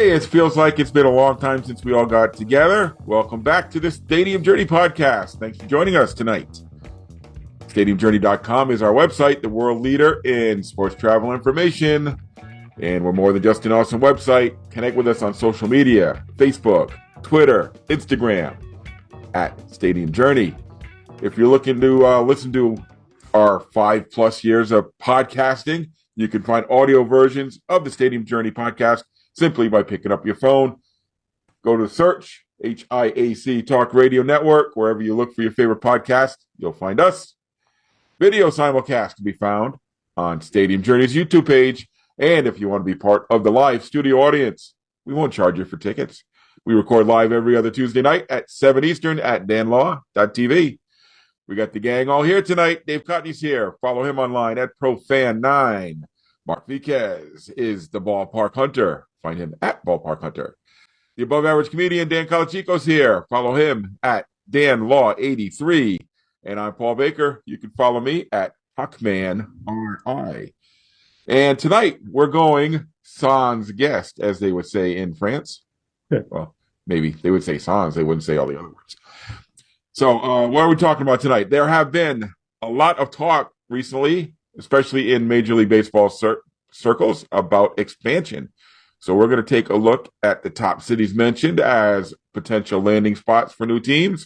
Hey, it feels like it's been a long time since we all got together. Welcome back to the Stadium Journey podcast. Thanks for joining us tonight. StadiumJourney.com is our website, the world leader in sports travel information. And we're more than just an awesome website. Connect with us on social media, Facebook, Twitter, Instagram, at Stadium Journey. If you're looking to listen to our 5+ years of podcasting, you can find audio versions of the Stadium Journey podcast simply by picking up your phone. Go to search, HIAC Talk Radio Network. Wherever you look for your favorite podcast, you'll find us. Video simulcast can be found on Stadium Journey's YouTube page. And if you want to be part of the live studio audience, we won't charge you for tickets. We record live every other Tuesday night at 7 Eastern at danlaw.tv. We got the gang all here tonight. Dave Cotney's here. Follow him online at ProFan9. Mark Viquez is the Ballpark Hunter. Find him at Ballpark Hunter. The above average comedian Dan Colachico's here. Follow him at DanLaw83. And I'm Paul Baker. You can follow me at HawkmanRI. And tonight we're going sans guest, as they would say in France. Well, maybe they would say sans. They wouldn't say all the other words. So what are we talking about tonight? There have been a lot of talk recently, especially in Major League Baseball circles, about expansion. So we're going to take a look at the top cities mentioned as potential landing spots for new teams.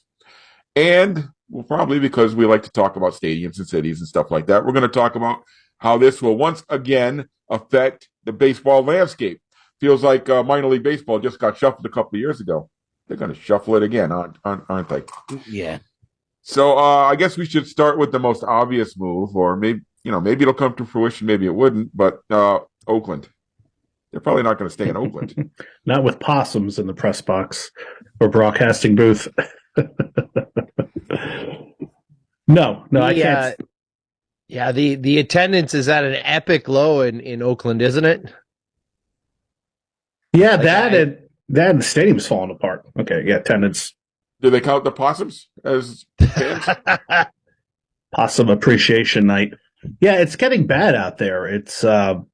And well, probably because we like to talk about stadiums and cities and stuff like that, we're going to talk about how this will once again affect the baseball landscape. Feels like minor league baseball just got shuffled a couple of years ago. They're going to shuffle it again, aren't they? Yeah. So I guess we should start with the most obvious move, or maybe it'll come to fruition, maybe it wouldn't. But Oakland, they're probably not going to stay in Oakland. Not with possums in the press box or broadcasting booth. No, I can't. Yeah, the attendance is at an epic low in Oakland, isn't it? Yeah, like and the stadium's falling apart. Okay, yeah, attendance. Do they count the possums as fans? Possum appreciation night. Yeah, it's getting bad out there. It's a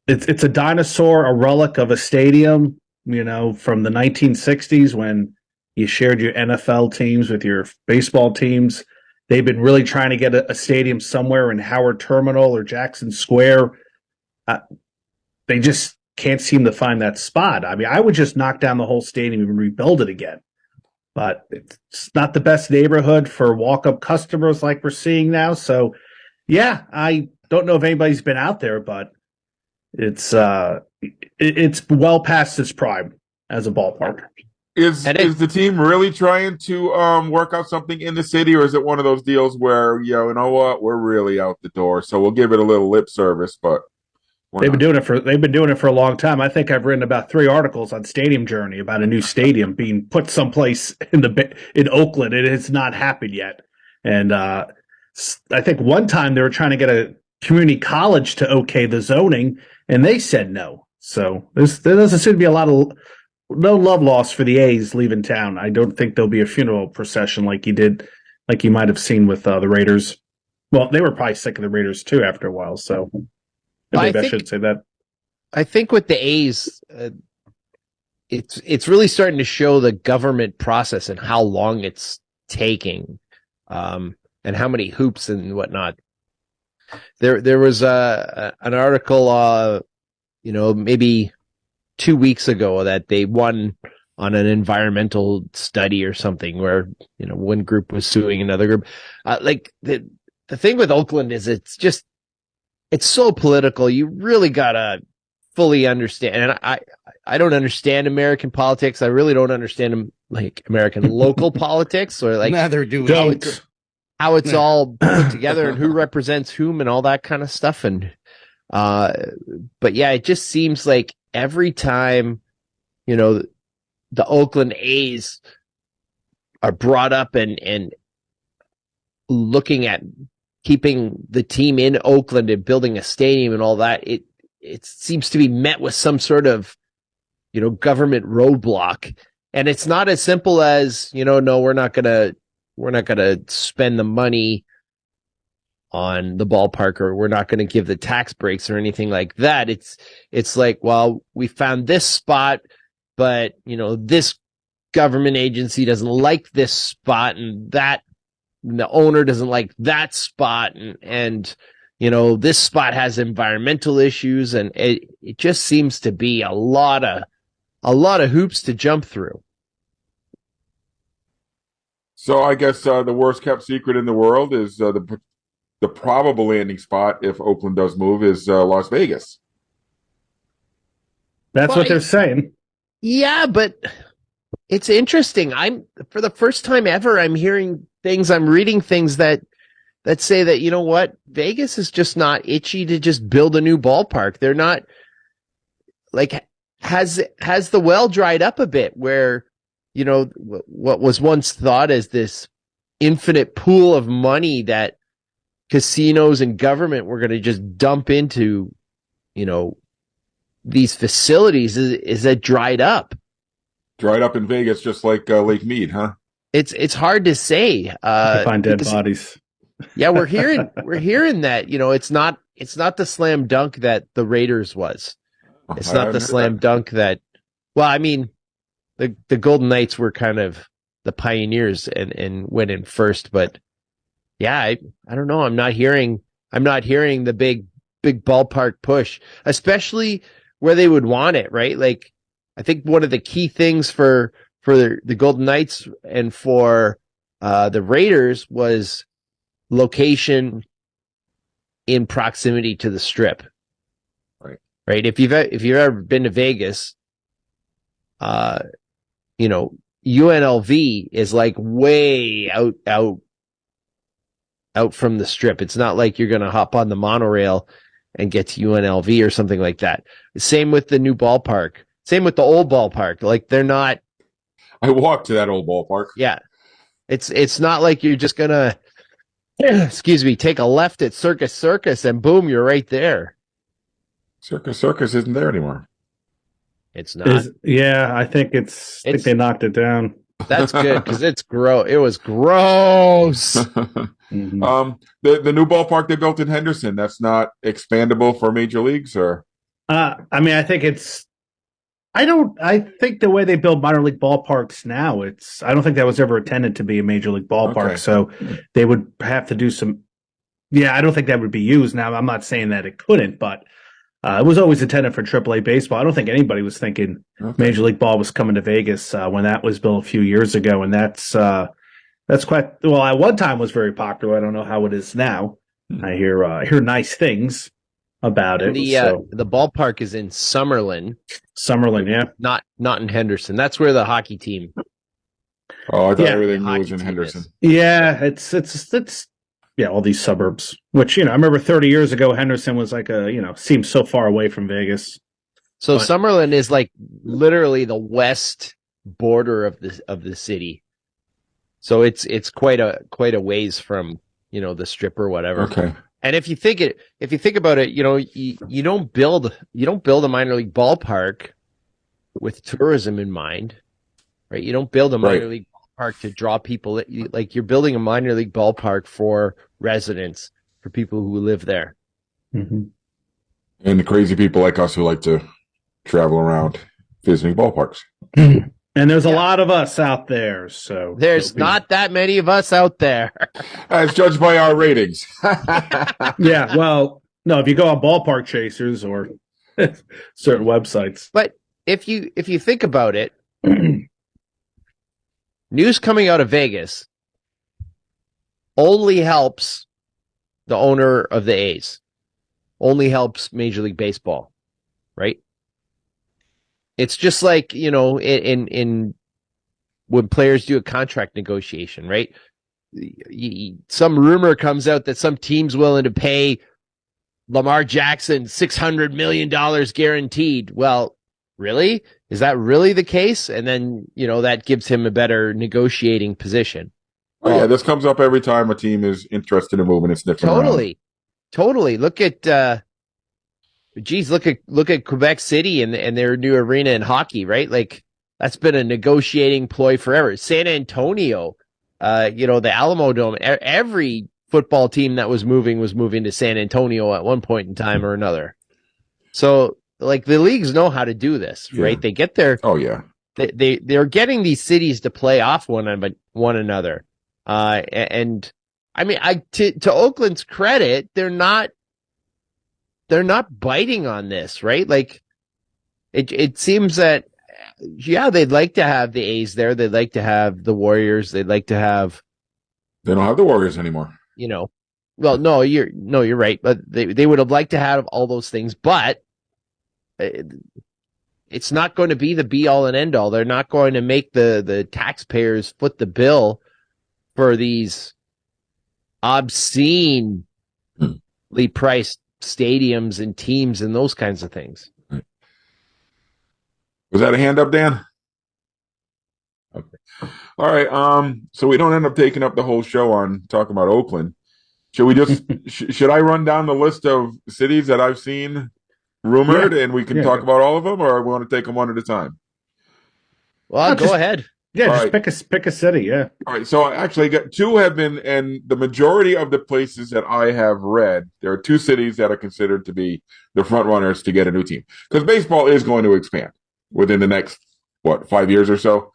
dinosaur, a relic of a stadium, from the 1960s when you shared your NFL teams with your baseball teams. They've been really trying to get a stadium somewhere in Howard Terminal or Jackson Square. They just can't seem to find that spot. I mean, I would just knock down the whole stadium and rebuild it again. But it's not the best neighborhood for walk-up customers like we're seeing now. So, yeah, I don't know if anybody's been out there, but it's well past its prime as a ballpark. Is the team really trying to work out something in the city, or is it one of those deals where, you know what, we're really out the door, so we'll give it a little lip service, but they've been doing it for a long time. I think I've written about 3 articles on Stadium Journey about a new stadium being put someplace in Oakland. It has not happened yet. And I think one time they were trying to get a community college to okay the zoning, and they said no. So there doesn't seem to be no love lost for the A's leaving town. I don't think there'll be a funeral procession like you might have seen with the Raiders. Well, they were probably sick of the Raiders too after a while, so maybe I should say that. I think with the A's, it's really starting to show the government process and how long it's taking, and how many hoops and whatnot. There was an article, maybe 2 weeks ago that they won on an environmental study or something where, one group was suing another group. The thing with Oakland is it's so political. You really gotta fully understand. And I don't understand American politics. I really don't understand American local politics, or neither do we. How it's all put together and who represents whom and all that kind of stuff. And, but yeah, it just seems like every time, the Oakland A's are brought up and looking at keeping the team in Oakland and building a stadium and all that, it seems to be met with some sort of, government roadblock. And it's not as simple as, no, we're not going to spend the money the ballpark, or we're not going to give the tax breaks or anything like that. It's like, well, we found this spot, but this government agency doesn't like this spot, and the owner doesn't like that spot, and this spot has environmental issues, and it just seems to be a lot of hoops to jump through. So I guess the worst kept secret in the world is the probable landing spot if Oakland does move is Las Vegas. That's what they're saying. Yeah, but it's interesting. For the first time ever, I'm reading things that say that, Vegas is just not itchy to just build a new ballpark. They're not has the well dried up a bit where, what was once thought as this infinite pool of money that casinos and government were going to just dump into, these facilities, is that dried up? Dried up in Vegas, just like Lake Mead, huh? It's hard to say. To find dead bodies. Yeah, we're hearing that, it's not the slam dunk that the Raiders was. It's not the slam dunk that, well, I mean, the Golden Knights were kind of the pioneers and went in first, but yeah, I don't know. I'm not hearing the big ballpark push, especially where they would want it, right? Like, I think one of the key things for the Golden Knights and for the Raiders was location in proximity to the Strip. Right. If you've ever been to Vegas, UNLV is like way out from the Strip. It's not like you're going to hop on the monorail and get to UNLV or something like that. Same with the new ballpark. Same with the old ballpark. Like, they're not. I walked to that old ballpark. Yeah. It's not like you're just going to, take a left at Circus and boom, you're right there. Circus isn't there anymore. It's not. I think they knocked it down. That's good, because it's gross. It was gross. Mm-hmm. The new ballpark they built in Henderson, that's not expandable for major leagues, or? I mean, I think I think the way they build minor league ballparks now, I don't think that was ever intended to be a major league ballpark. Okay. So they would have to do some. Yeah, I don't think that would be used. Now, I'm not saying that it couldn't, but it was always intended for AAA baseball. I don't think anybody was thinking Major League Ball was coming to Vegas when that was built a few years ago, and that's quite well. At one time, was very popular. I don't know how it is now. I hear nice things about it. The ballpark is in Summerlin. Summerlin, yeah, not in Henderson. That's where the hockey team. Oh, I thought everything was in Henderson. Yeah, it's all these suburbs. Which I remember 30 years ago, Henderson was like seemed so far away from Vegas. So Summerlin is like literally the west border of the city. So it's quite a ways from the Strip or whatever. Okay. And if you think about it, you don't build a minor league ballpark with tourism in mind, right? You don't build a minor league ballpark to draw people. Like, you're building a minor league ballpark for residents, for people who live there. Mm-hmm. And the crazy people like us who like to travel around visiting ballparks. And there's a lot of us out there, so there's not that many of us out there, as judged by our ratings. Yeah, well, no, if you go on Ballpark Chasers or certain websites. But if you think about it, news coming out of Vegas only helps the owner of the A's, only helps Major League Baseball, right? It's just like, in when players do a contract negotiation, right? Some rumor comes out that some team's willing to pay Lamar Jackson $600 million guaranteed. Well, really? Is that really the case? And then, that gives him a better negotiating position. Oh, yeah, this comes up every time a team is interested in moving and sniffing around. Totally. Look at look at Quebec City and their new arena in hockey, right? Like, that's been a negotiating ploy forever. San Antonio, the Alamo Dome, every football team that was moving to San Antonio at one point in time or another. So, like, the leagues know how to do this, right? They get their they're getting these cities to play off one another. And I mean, to Oakland's credit, they're not biting on this, right? Like, it seems that, yeah, they'd like to have the A's there. They'd like to have the Warriors. They'd like to have. They don't have the Warriors anymore. You know, well, no, you're right. But they would have liked to have all those things, but it's not going to be the be all and end all. They're not going to make the taxpayers foot the bill for these obscenely priced stadiums and teams and those kinds of things. Was that a hand up, Dan? Okay. All right. So we don't end up taking up the whole show on talking about Oakland. Should we just should I run down the list of cities that I've seen rumored, and we can talk about all of them, or we want to take them one at a time? Well, go ahead. Yeah, all just pick a city. Yeah. All right. So actually, two have been, and the majority of the places that I have read, there are two cities that are considered to be the front runners to get a new team, because baseball is going to expand within the next 5 years or so.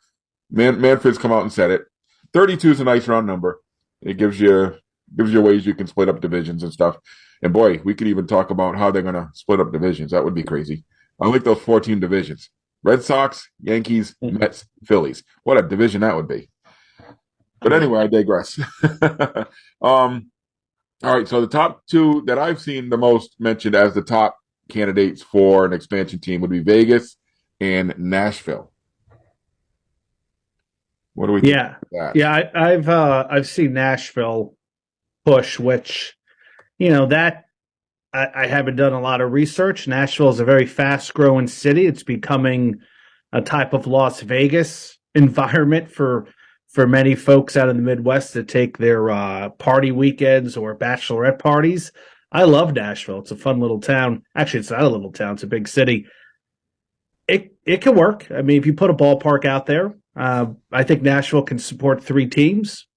Manfred's come out and said it. 32 is a nice round number. It gives you ways you can split up divisions and stuff. And boy, we could even talk about how they're going to split up divisions. That would be crazy. I like those 14 divisions. Red Sox, Yankees, Mets, Phillies. What a division that would be. But anyway, I digress. All right, so the top two that I've seen the most mentioned as the top candidates for an expansion team would be Vegas and Nashville. What do we think about that? Yeah, I've seen Nashville push, which, that I haven't done a lot of research. Nashville is a very fast-growing city. It's becoming a type of Las Vegas environment for many folks out in the Midwest to take their party weekends or bachelorette parties. I love Nashville. It's a fun little town. Actually, it's not a little town. It's a big city. It can work. I mean, if you put a ballpark out there, I think Nashville can support 3 teams.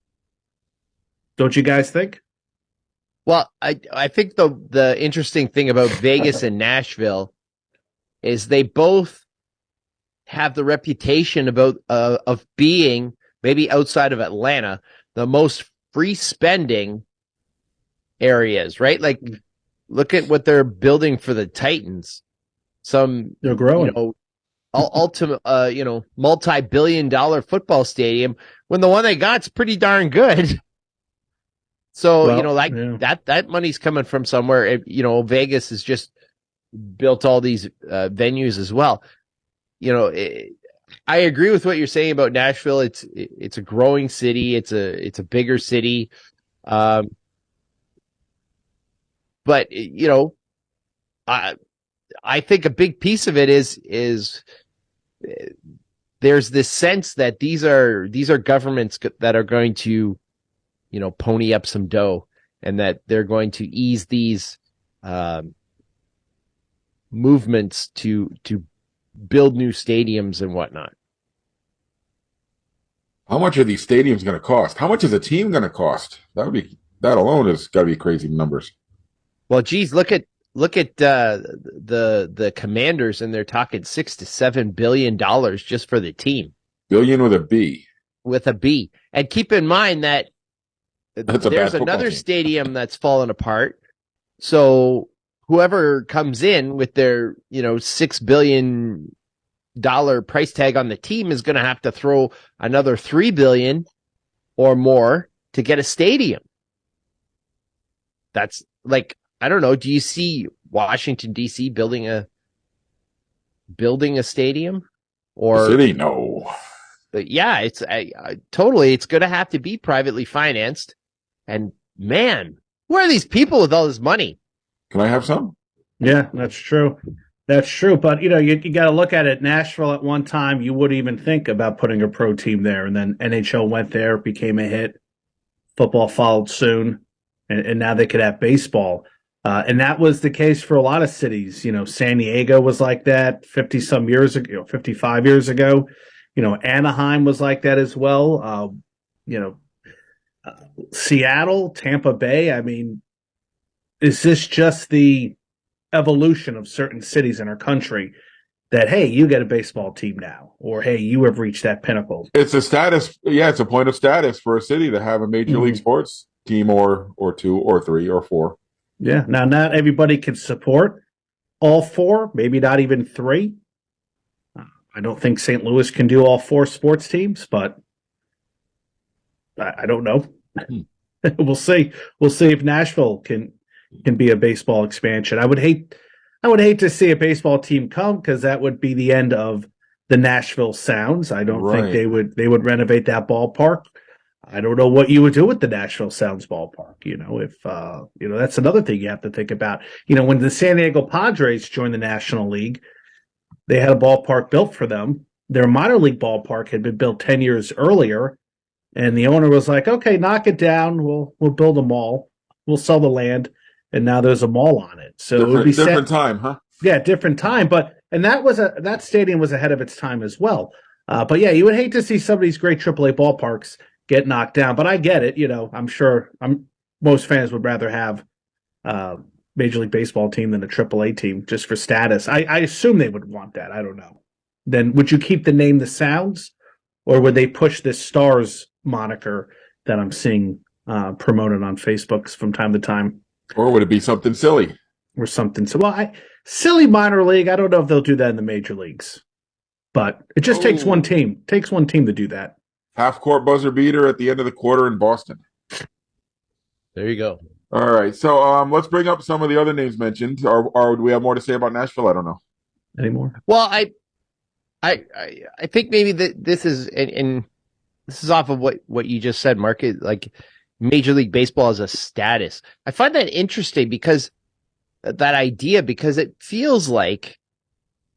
Don't you guys think? Well, I think the interesting thing about Vegas and Nashville is they both have the reputation of being, maybe outside of Atlanta, the most free spending areas, right? Like, look at what they're building for the Titans. They're growing. Ultimate, multi-billion-dollar football stadium, when the one they got's pretty darn good. So, that money's coming from somewhere. Vegas has just built all these venues as well. I agree with what you're saying about Nashville. It's a growing city. It's a bigger city. But I think a big piece of it is there's this sense that these are governments that are going to, pony up some dough, and that they're going to ease these movements to build new stadiums and whatnot. How much are these stadiums going to cost? How much is a team going to cost? That alone has got to be crazy numbers. Well, geez, look at the Commanders, and they're talking $6 to $7 billion just for the team. Billion with a B. With a B. And keep in mind that there's another stadium that's fallen apart. So whoever comes in with their, $6 billion price tag on the team is going to have to throw another $3 billion or more to get a stadium. That's like, I don't know. Do you see Washington D.C. building a stadium? Or city? No. Yeah, it's totally. It's going to have to be privately financed. And man, who are these people with all this money? Can I have some? Yeah, that's true. That's true. But you got to look at it. Nashville at one time, you wouldn't even think about putting a pro team there, and then NHL went there, became a hit. Football followed soon, and now they could have baseball. And that was the case for a lot of cities. San Diego was like that 50-some years ago, 55 years ago. Anaheim was like that as well. Seattle, Tampa Bay. I mean, is this just the evolution of certain cities in our country that, hey, you get a baseball team now, or hey, you have reached that pinnacle? It's a status. Yeah, it's a point of status for a city to have a major league sports team, or two, or three, or four. Yeah. Now, not everybody can support all four, maybe not even three. I don't think St. Louis can do all four sports teams, but I don't know. We'll see. We'll see if Nashville can be a baseball expansion. I would hate to see a baseball team come, because that would be the end of the Nashville Sounds. I don't think they would renovate that ballpark. I don't know what you would do with the Nashville Sounds ballpark. If that's another thing you have to think about. When the San Diego Padres joined the National League, they had a ballpark built for them. Their minor league ballpark had been built 10 years earlier, and the owner was like, "Okay, knock it down. We'll build a mall. We'll sell the land." And now there's a mall on it. So it would be different time, huh? Yeah, different time. And that stadium was ahead of its time as well. But yeah, you would hate to see some of these great AAA ballparks get knocked down. But I get it. I'm sure most fans would rather have Major League Baseball team than a AAA team just for status. I assume they would want that. I don't know. Then would you keep the name The Sounds, or would they push this Stars moniker that I'm seeing promoted on Facebook from time to time? Or would it be something silly? Or something. So, silly minor league. I don't know if they'll do that in the major leagues, but it just takes one team. It takes one team to do that. Half-court buzzer beater at the end of the quarter in Boston. There you go. All right, so let's bring up some of the other names mentioned. Or do we have more to say about Nashville? I don't know. Anymore? Well, I think maybe that this is and this is off of what you just said, Mark. Like Major League Baseball as a status. I find that interesting because it feels like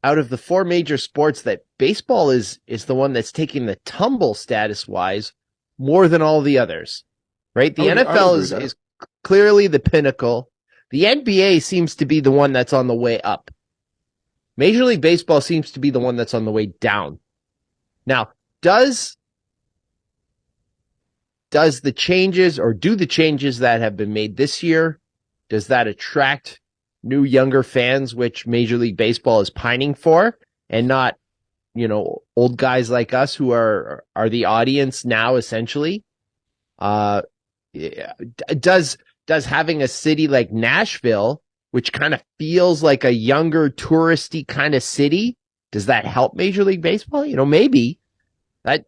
out of the four major sports that baseball is the one that's taking the tumble status wise more than all the others, right? The NFL is clearly the pinnacle. The NBA seems to be the one that's on the way up. Major League Baseball seems to be the one that's on the way down. Now, do the changes that have been made this year, does that attract new younger fans, which Major League Baseball is pining for, and not, old guys like us who are the audience now, essentially? Does having a city like Nashville, which kind of feels like a younger touristy kind of city, does that help Major League Baseball? Maybe that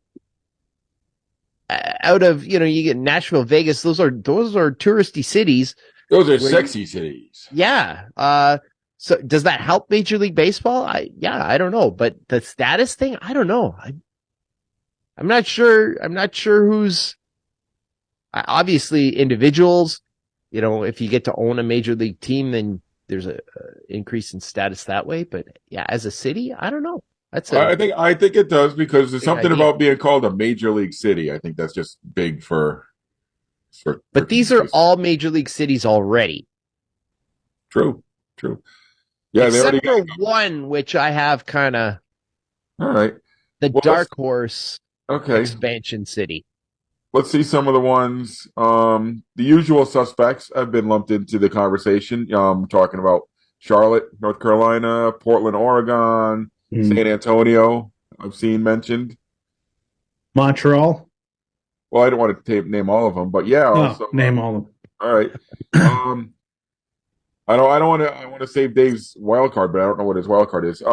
out of, you get Nashville, Vegas, those are touristy cities. Those are sexy cities. Yeah. So does that help Major League Baseball? I don't know, but the status thing, I don't know. I'm not sure who's obviously individuals. If you get to own a major league team, then there's a increase in status that way. But yeah, as a city, I don't know. I think it does, because there's something about being called a major league city. I think that's just big for but these are all major league cities already. True. Yeah, except for one, which I have kind of. All right. Dark horse. Okay. Expansion city. Let's see some of the ones. The usual suspects have been lumped into the conversation. Talking about Charlotte, North Carolina, Portland, Oregon, San Antonio, I've seen mentioned. Montreal. Well, I don't want to name all of them, but yeah. Name all of them. All right. I want to save Dave's wild card, but I don't know what his wild card is.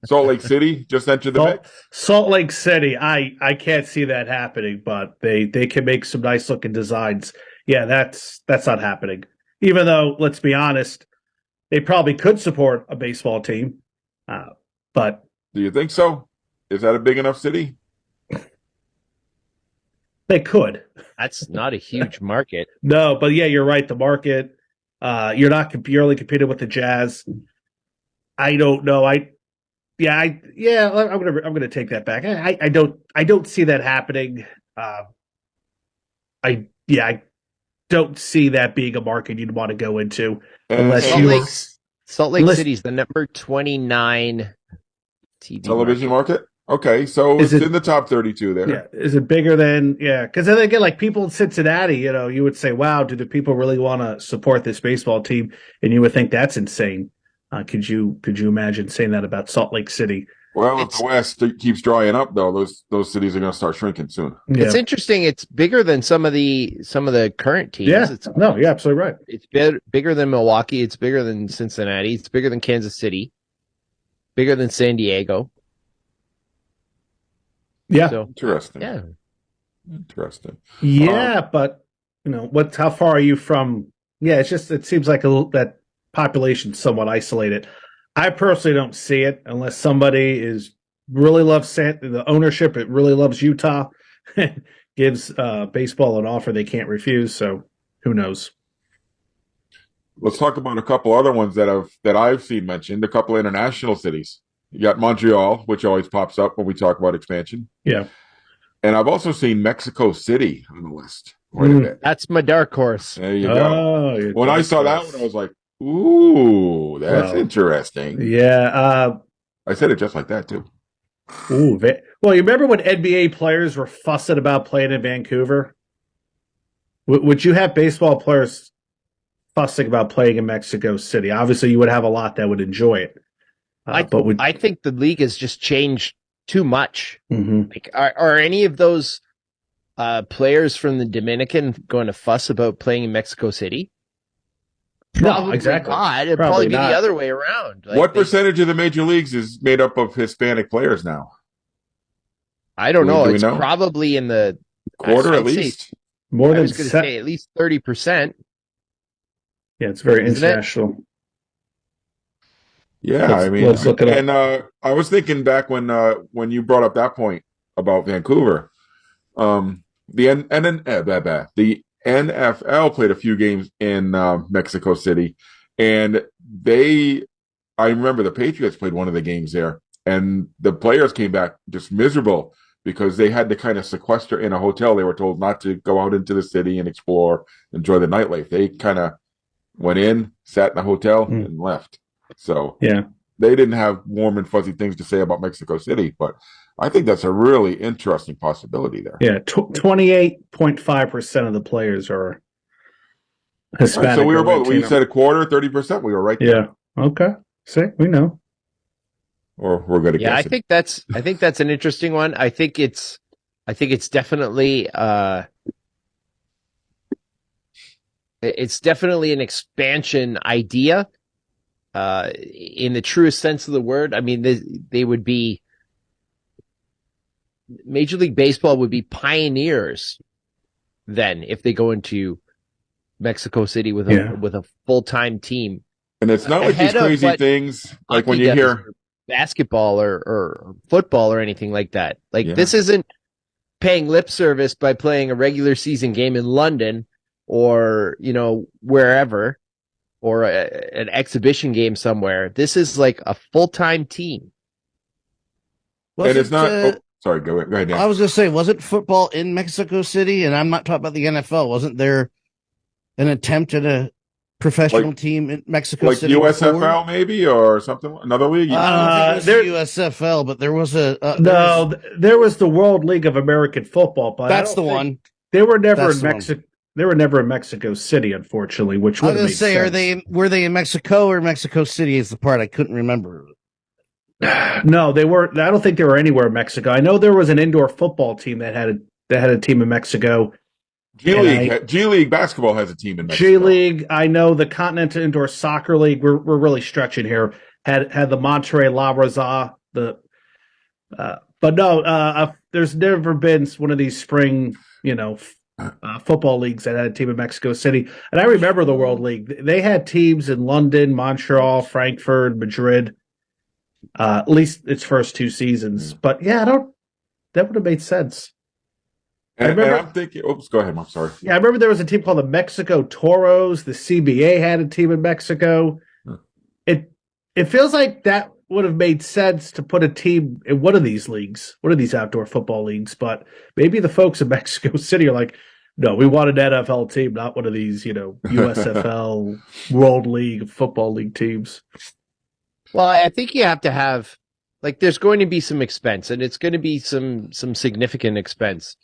Salt Lake City just entered the mix. Salt Lake City, I can't see that happening, but they can make some nice looking designs. Yeah, that's not happening. Even though, let's be honest, they probably could support a baseball team. But do you think so? Is that a big enough city? They could. That's not a huge market. No, but yeah, you're right. The market. You're only competing with the Jazz. I don't know. I'm gonna take that back. I don't see that happening. I don't see that being a market you'd want to go into Salt Lake City's the number 29 TV television market. Okay, so Is it's it- in the top 32 there. Yeah, is it bigger than Because then again, like people in Cincinnati, you would say, "Wow, do the people really want to support this baseball team?" And you would think that's insane. Could you imagine saying that about Salt Lake City? Well, if It's the West keeps drying up, though, those cities are going to start shrinking soon. it's Yeah, interesting. It's bigger than some of the current teams. yeah, no, you're absolutely right. It's bigger than Milwaukee. It's bigger than Cincinnati. It's bigger than Kansas City. Bigger than San Diego. Yeah, So Interesting. yeah, Interesting. yeah, but how far are you from? Yeah, it seems like that population's somewhat isolated. I personally don't see it unless somebody really loves the ownership. It really loves Utah, gives baseball an offer they can't refuse. So who knows? Let's talk about a couple other ones that I've seen mentioned. A couple international cities. You got Montreal, which always pops up when we talk about expansion, Yeah, and I've also seen Mexico City on the list quite a bit. that's my dark horse. There you go. oh, When I saw that one, I was like, "Ooh, that's Well, interesting." yeah. I said it just like that too. Well, you remember when NBA players were fussing about playing in Vancouver? Would you have baseball players fussing about playing in Mexico City? Obviously, you would have a lot that would enjoy it. I think the league has just changed too much. Mhm. Like, are any of those players from the Dominican going to fuss about playing in Mexico City? No, exactly. Not. It'd Probably probably be not. the other way around. Like, What percentage of the major leagues is made up of Hispanic players now? I don't know. Do we It's know? probably in the Quarter I'd at say- least. More I than was going to say at least 30%. Yeah, it's very Isn't it? international. Yeah, Let's- I mean, let's look it up. and I was thinking back when you brought up that point about Vancouver, the NFL played a few games in Mexico City, and I remember the Patriots played one of the games there, and the players came back just miserable because they had to kind of sequester in a hotel. They were told not to go out into the city and explore, enjoy the nightlife. They kind of went in, sat in a hotel, and left. So Yeah. they didn't have warm and fuzzy things to say about Mexico City, but I think that's a really interesting possibility there. Yeah, 28.5% of the players are Hispanic. Right, so we were or both. We Latino. said a quarter, 30%. We were right there. Yeah. Okay. See, we know. Or we're good at Yeah, I guessing. think that's an interesting one. I think it's definitely it's definitely an expansion idea in the truest sense of the word. I mean, they would be Major League Baseball would be pioneers then if they go into Mexico City with a full-time team. And it's not like these Ahead of crazy what things like when hockey you does, hear or basketball or football or anything like that. Like Yeah. this isn't paying lip service by playing a regular season game in London or wherever, or an exhibition game somewhere. This is like a full-time team. and it's not sorry, go ahead, Dan. I was going to say, wasn't football in Mexico City? And I'm not talking about the NFL. Wasn't there an attempt at a professional team in Mexico Like City? USFL before? maybe, or something, another league? I don't think it was USFL, but there was a there was the World League of American Football, but that's the one. They were never That's in the one. Mexico. They were never in Mexico City, unfortunately. Which I would was have going made to say, sense. were they in Mexico or Mexico City? Is the part I couldn't remember. No, they were. I don't think they were anywhere in Mexico. I know there was an indoor football team that had a team in Mexico. G League basketball has a team in Mexico. G League. I know the Continental Indoor Soccer League. We're really stretching here. Had the Monterrey La Raza. But no. There's never been one of these spring, football leagues that had a team in Mexico City. And I remember the World League. They had teams in London, Montreal, Frankfurt, Madrid. At least its first two seasons. But yeah, that would have made sense. And I'm thinking, oops, go ahead. I'm sorry. Yeah, I remember there was a team called the Mexico Toros. The CBA had a team in Mexico. It feels like that would have made sense to put a team in one of these leagues, one of these outdoor football leagues. But maybe the folks in Mexico City are like, no, we want an NFL team, not one of these, USFL World League Football League teams. Well, I think you have to have like there's going to be some expense, and it's going to be some significant expense.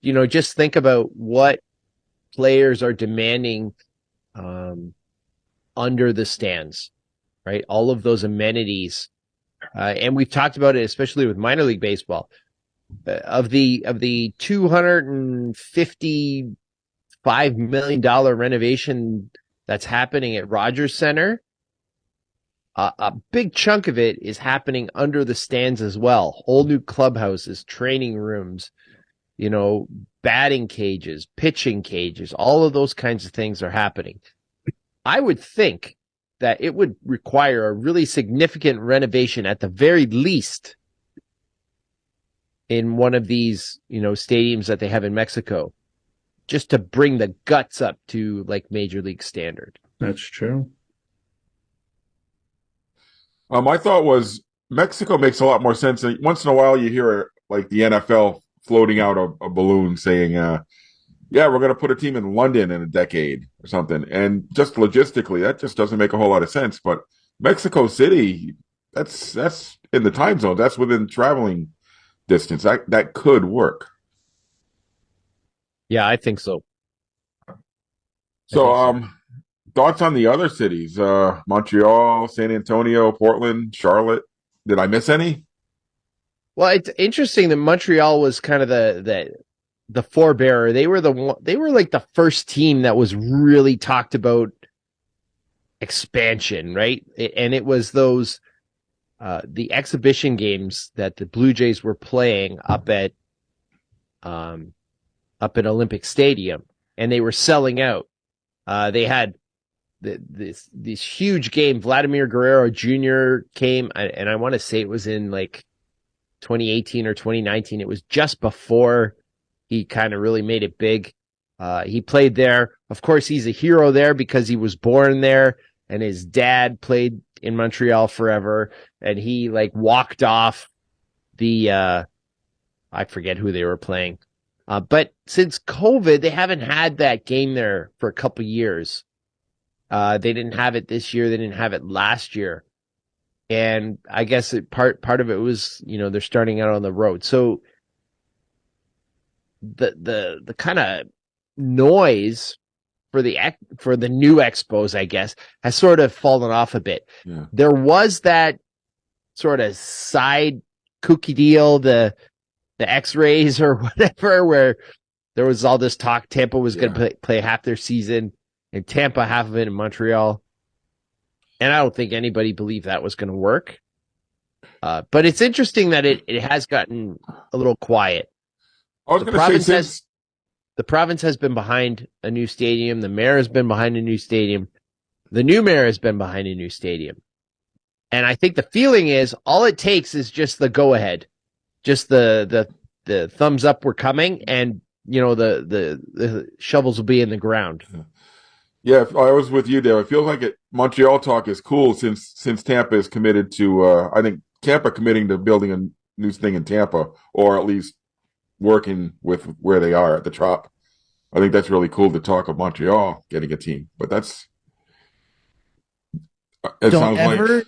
Just think about what players are demanding under the stands, right? All of those amenities, and we've talked about it, especially with minor league baseball. Of the $255 million renovation that's happening at Rogers Center, a big chunk of it is happening under the stands as well. Whole new clubhouses, training rooms, batting cages, pitching cages, all of those kinds of things are happening. I would think that it would require a really significant renovation at the very least in one of these, stadiums that they have in Mexico, just to bring the guts up to like major league standard. That's true. My thought was Mexico makes a lot more sense. Once in a while, you hear like the NFL floating out a balloon saying, "Yeah, we're going to put a team in London in a decade or something." And just logistically, that just doesn't make a whole lot of sense. But Mexico City, that's in the time zone. That's within traveling distance. That could work. Yeah, I think so. So, thoughts on the other cities? Montreal, San Antonio, Portland, Charlotte. Did I miss any? Well, it's interesting that Montreal was kind of the forebearer. They were like the first team that was really talked about expansion, right? And it was those the exhibition games that the Blue Jays were playing up at Olympic Stadium, and they were selling out. They had this huge game. Vladimir Guerrero Jr. came, and I want to say it was in like 2018 or 2019. It was just before he kind of really made it big. He played there. Of course, he's a hero there because he was born there, and his dad played in Montreal forever, and he like walked off the I forget who they were playing. But since COVID, they haven't had that game there for a couple years. They didn't have it this year. They didn't have it last year. And I guess part of it was, they're starting out on the road. So the kind of noise for the new Expos, I guess, has sort of fallen off a bit. Yeah. There was that sort of side kooky deal, the X-rays or whatever, where there was all this talk Tampa was going to play half their season in Tampa, half of it in Montreal. And I don't think anybody believed that was going to work. But it's interesting that it has gotten a little quiet. I was going to say, the province has been behind a new stadium. The mayor has been behind a new stadium. The new mayor has been behind a new stadium. And I think the feeling is all it takes is just the go-ahead. Just the thumbs up, we're coming, and the shovels will be in the ground. Yeah, I was with you there. It feels like Montreal talk is cool since Tampa is committed to. I think Tampa committing to building a new thing in Tampa, or at least working with where they are at the Trop. I think that's really cool to talk of Montreal getting a team, but that's. Go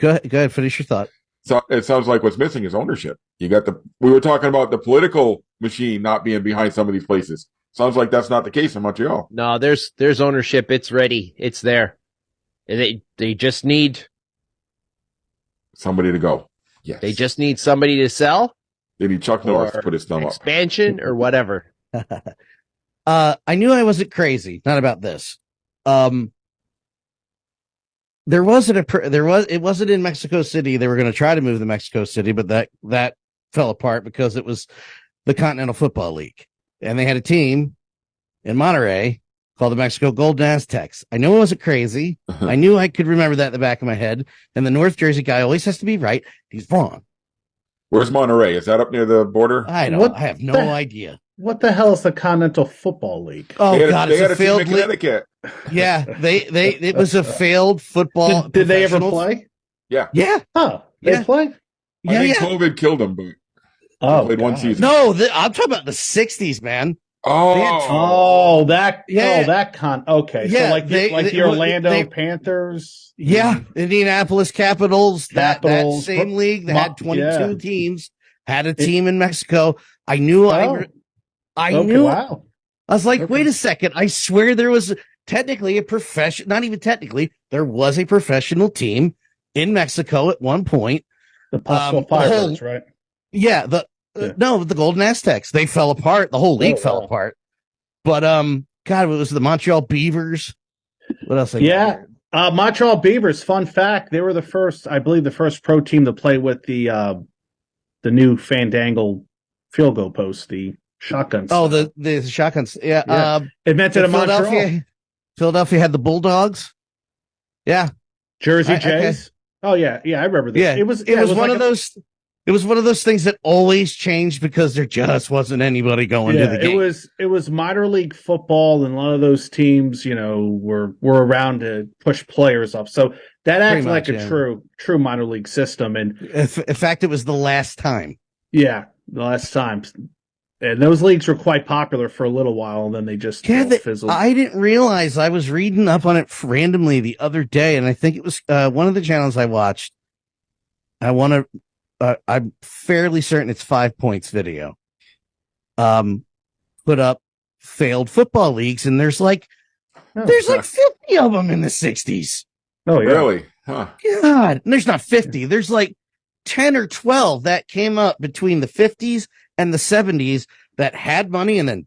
ahead. Finish your thought. So it sounds like what's missing is ownership. We were talking about the political machine not being behind some of these places. Sounds like that's not the case in Montreal. No, there's ownership. It's ready. It's there. They just need somebody to go. Yes. They just need somebody to sell. They need Chuck Norris to put his thumb up. Expansion or whatever. I knew I wasn't crazy. Not about this. It wasn't in Mexico City. They were going to try to move to Mexico City, but that fell apart because it was the Continental Football League. And they had a team in Monterrey called the Mexico Golden Aztecs. I knew I wasn't crazy. I knew I could remember that in the back of my head. And the North Jersey guy always has to be right. He's wrong. Where's Monterrey? Is that up near the border? I have no idea. What the hell is the Continental Football League? Oh, God, it's a failed league. Yeah, it was a failed football. Did they ever play? Yeah. Yeah. Oh, they play? I think COVID killed them, but they played one season. No, I'm talking about the 60s, man. Oh, Okay, Yeah, so like the Orlando Panthers. Yeah, Indianapolis Capitals. Capitals, that same league that had 22 yeah. teams had a team in Mexico. I knew. I Okay, knew. wow. I was like, Okay. wait a second. I swear there was technically a profession. Not even technically. There was a professional team in Mexico at one point. The possible Firebirds, right? Yeah. No, the Golden Aztecs. They fell apart. The whole league fell apart. But God, it was the Montreal Beavers. What else? Montreal Beavers. Fun fact: they were the first pro team to play with the new Fandangle field goal post, the shotgun. Oh, the shotguns. Yeah. Invented in Montreal. Philadelphia had the Bulldogs. Yeah. Jersey Jays. Okay. Oh yeah, I remember this. Yeah, it was one of those. It was one of those things that always changed because there just wasn't anybody going to the game. It was minor league football, and a lot of those teams, were around to push players up. So that acted like a true minor league system. And in fact, it was the last time. Yeah, the last time. And those leagues were quite popular for a little while, and then they just fizzled. I didn't realize. I was reading up on it randomly the other day, and I think it was one of the channels I watched. I'm fairly certain it's 5 Points video. Put up failed football leagues, and there's like 50 of them in the 60s. Oh, yeah. Really? Huh. God, and there's not 50. There's like 10 or 12 that came up between the 50s and the 70s that had money and then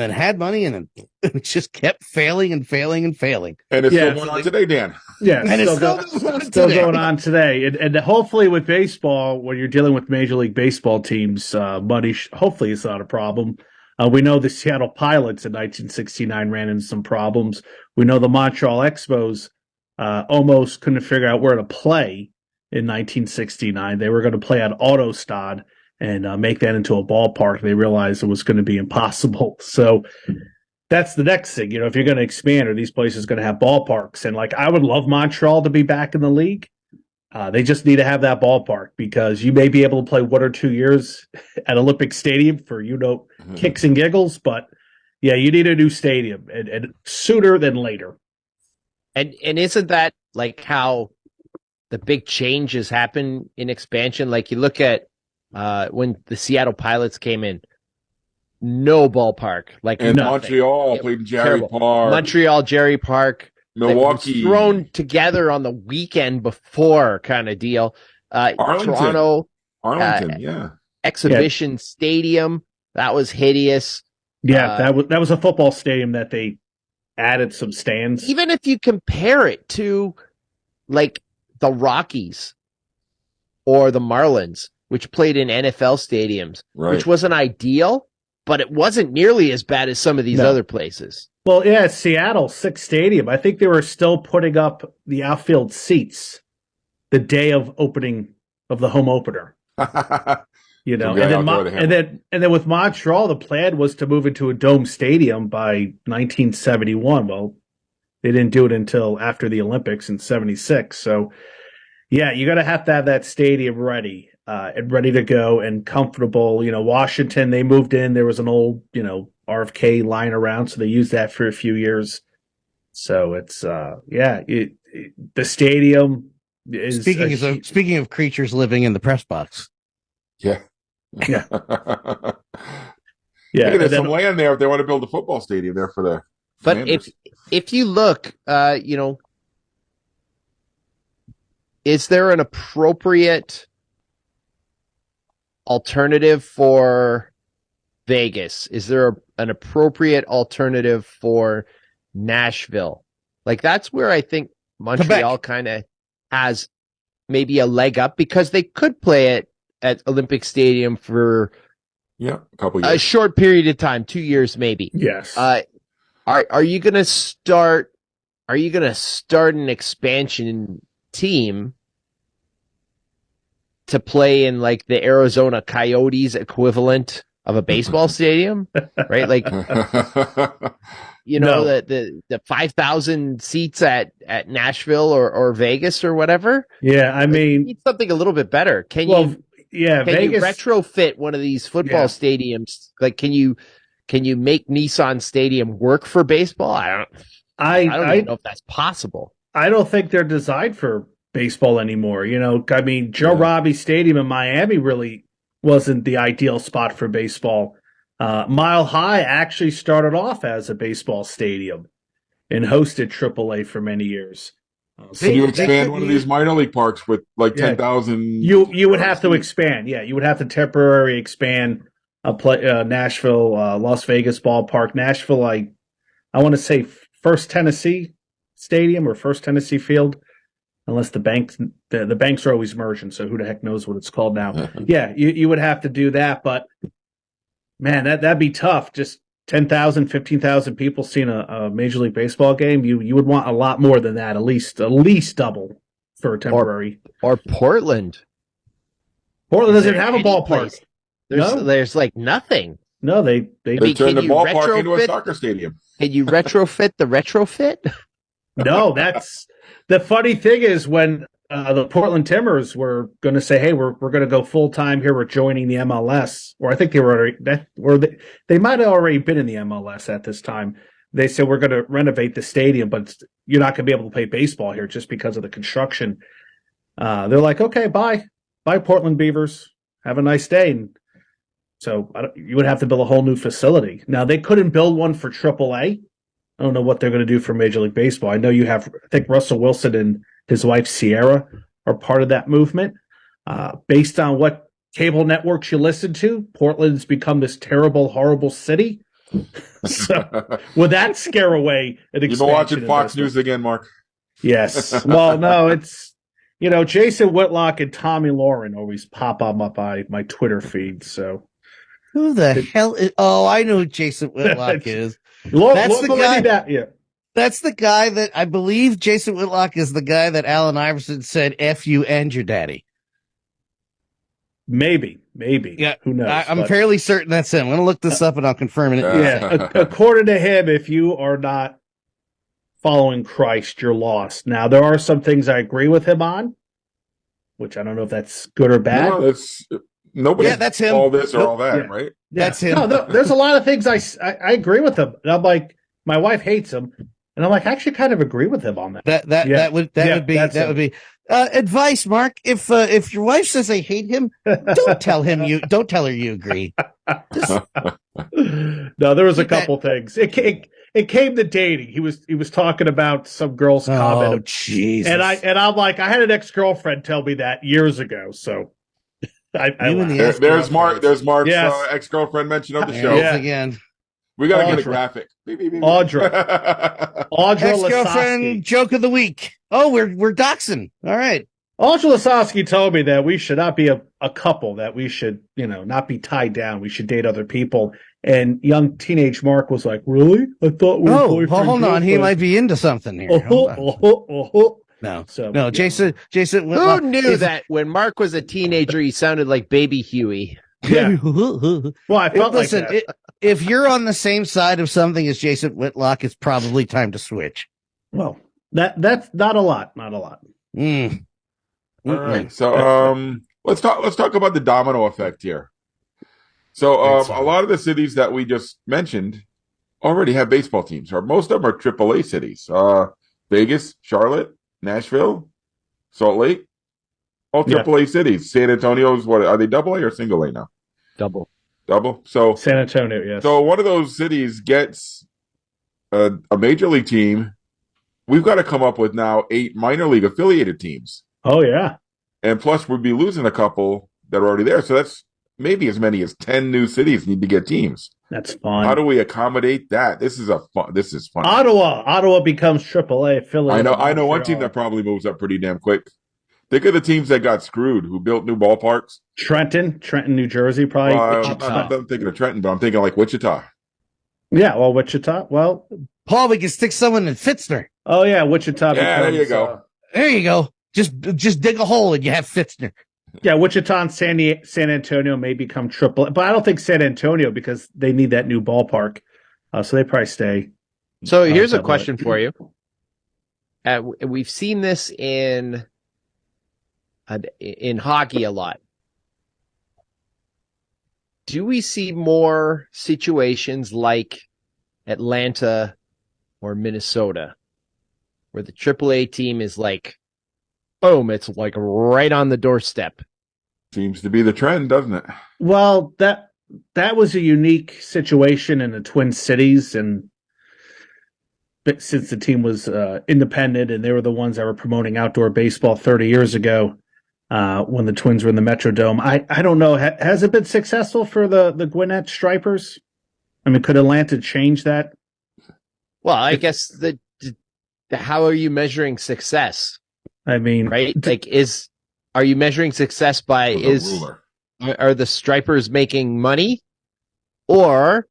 had money and then it just kept failing and failing and failing. And it's still going on today, Dan. Yeah, and it's still going on today. And hopefully with baseball, when you're dealing with Major League Baseball teams, money hopefully it's not a problem. We know the Seattle Pilots in 1969 ran into some problems. We know the Montreal Expos almost couldn't figure out where to play in 1969. They were going to play at Autostad and make that into a ballpark. They realized it was going to be impossible. So that's the next thing. If you're going to expand, are these places going to have ballparks? And I would love Montreal to be back in the league. They just need to have that ballpark because you may be able to play 1 or 2 years at Olympic Stadium for, kicks and giggles. But yeah, you need a new stadium and sooner than later. And isn't that like how the big changes happen in expansion? Like you look at when the Seattle Pilots came in, no ballpark. And Montreal played in Jerry Park. Montreal, Jerry Park. Milwaukee. Thrown together on the weekend before kind of deal. Toronto. Arlington, Exhibition Stadium. That was hideous. Yeah, that was a football stadium that they added some stands. Even if you compare it to like the Rockies or the Marlins, which played in NFL stadiums, which wasn't ideal, but it wasn't nearly as bad as some of these other places. Well, yeah, Seattle, Sick Stadium. I think they were still putting up the outfield seats the day of opening of the home opener. And then with Montreal, the plan was to move into a dome stadium by 1971. Well, they didn't do it until after the Olympics in 76. So, yeah, you got to have that stadium ready and ready to go and comfortable. Washington, they moved in. There was an old, RFK lying around, so they used that for a few years. So it's, the stadium is. Speaking of creatures living in the press box. Yeah. Yeah. There's some land there if they want to build a football stadium there for the. But Commanders. if you look, is there an appropriate alternative for Vegas? Is there an appropriate alternative for Nashville? Like that's where I think Montreal kind of has maybe a leg up because they could play it at Olympic Stadium for a couple years, a short period of time, 2 years maybe. Yes. Are you going to start? Are you going to start an expansion team to play in like the Arizona Coyotes equivalent of a baseball stadium, right? Like, the 5,000 seats at Nashville or Vegas or whatever. Yeah, I mean, you need something a little bit better. Can Vegas, you retrofit one of these football stadiums? Like, can you can you make Nissan Stadium work for baseball? I don't even know if that's possible. I don't think they're designed for baseball anymore. I mean, Joe Robbie Stadium in Miami really wasn't the ideal spot for baseball. Mile High actually started off as a baseball stadium and hosted AAA for many years. Can you expand one of these minor league parks with like 10,000? You would have to expand. Yeah, you would have to temporarily expand Nashville, Las Vegas ballpark. Nashville, I want to say First Tennessee Stadium or First Tennessee Field, unless the banks are always merging. So who the heck knows what it's called now? Yeah, you would have to do that, but man, that'd be tough. Just 10,000, 15,000 people seeing a Major League Baseball game. You would want a lot more than that, at least double for a temporary. Or Portland. Portland doesn't have a ballpark. There's like nothing. No, they turned the ballpark into a soccer stadium. Can you retrofit the retrofit? No, that's the funny thing is when the Portland Timbers were going to say, "Hey, we're going to go full time here. We're joining the MLS," or I think they were they might have already been in the MLS at this time. They said we're going to renovate the stadium, but you're not going to be able to play baseball here just because of the construction. They're like, "Okay, bye, Portland Beavers. Have a nice day." And so you would have to build a whole new facility. Now they couldn't build one for AAA. I don't know what they're going to do for Major League Baseball. I know you have, I think Russell Wilson and his wife Sierra are part of that movement. Based on what cable networks you listen to, Portland's become this terrible, horrible city. So would that scare away an expansion? You've been watching Fox News again, Mark. Yes. Well, no, it's, Jason Whitlock and Tommy Lauren always pop up on my Twitter feed. So who the hell is? Oh, I know who Jason Whitlock is. That's the guy. That's the guy that I believe Jason Whitlock is the guy that Allen Iverson said "F you and your daddy." Maybe. Yeah, who knows? I'm fairly certain that's him. I'm going to look this up and I'll confirm it. Yeah, according to him, if you are not following Christ, you're lost. Now, there are some things I agree with him on, which I don't know if that's good or bad. No, nobody. Yeah, that's him. All this or all that, right? That's him. No, there's a lot of things I agree with him. And I'm like, my wife hates him, and I'm like, I actually kind of agree with him on that. That would be advice, Mark. If your wife says I hate him, don't tell her you agree. No, there was a couple things. It came to dating. He was talking about some girl's comment. Oh, Jesus. And I'm like, I had an ex-girlfriend tell me that years ago. So there's Mark's ex-girlfriend mentioned on the show. Yeah. Again. We gotta get a graphic. Audra ex-girlfriend Lasowski. joke of the week. Oh, we're doxing. All right. Audra Lasowski told me that we should not be a couple, that we should, not be tied down. We should date other people. And young teenage Mark was like, "Really? I thought we were boyfriend." Well, hold on. He might be into something here. No, Jason Whitlock. Who knew that when Mark was a teenager, he sounded like Baby Huey? Yeah. Well, I felt listen, like that. If you're on the same side of something as Jason Whitlock, it's probably time to switch. Well, that's not a lot. Mm. All right. So let's talk about the domino effect here. So a lot of the cities that we just mentioned already have baseball teams, or most of them are AAA cities. Vegas, Charlotte, Nashville, Salt Lake, all AAA cities. San Antonio's, what are they, AA or single A now? Double. So San Antonio, yes. So one of those cities gets a major league team. We've got to come up with now 8 minor league affiliated teams. Oh yeah. And plus we'd be losing a couple that are already there. So that's maybe as many as 10 new cities need to get teams. That's fun. How do we accommodate that? This is fun. Ottawa becomes AAA affiliate. I know one team that probably moves up pretty damn quick. Think of the teams that got screwed, who built new ballparks. Trenton, New Jersey, probably. I'm thinking of Trenton, but I'm thinking like Wichita. Yeah, well, Wichita. Well, Paul, we can stick someone in Fitzner. Oh yeah, Wichita. Yeah, there you go. There you go. Just dig a hole and you have Fitzner. Yeah, Wichita and San Antonio may become AAA, but I don't think San Antonio, because they need that new ballpark, so they probably stay. So here's a question for you. We've seen this in hockey a lot. do we see more situations like Atlanta or Minnesota where the AAA team is like, boom, it's like right on the doorstep? Seems to be the trend, doesn't it? Well, that was a unique situation in the Twin Cities, and since the team was independent and they were the ones that were promoting outdoor baseball 30 years ago, when the Twins were in the Metrodome, I don't know. Has it been successful for the Gwinnett Stripers? I mean, could Atlanta change that? Well, I guess how are you measuring success? I mean, right? Like, are you measuring success by are the Stripers making money, or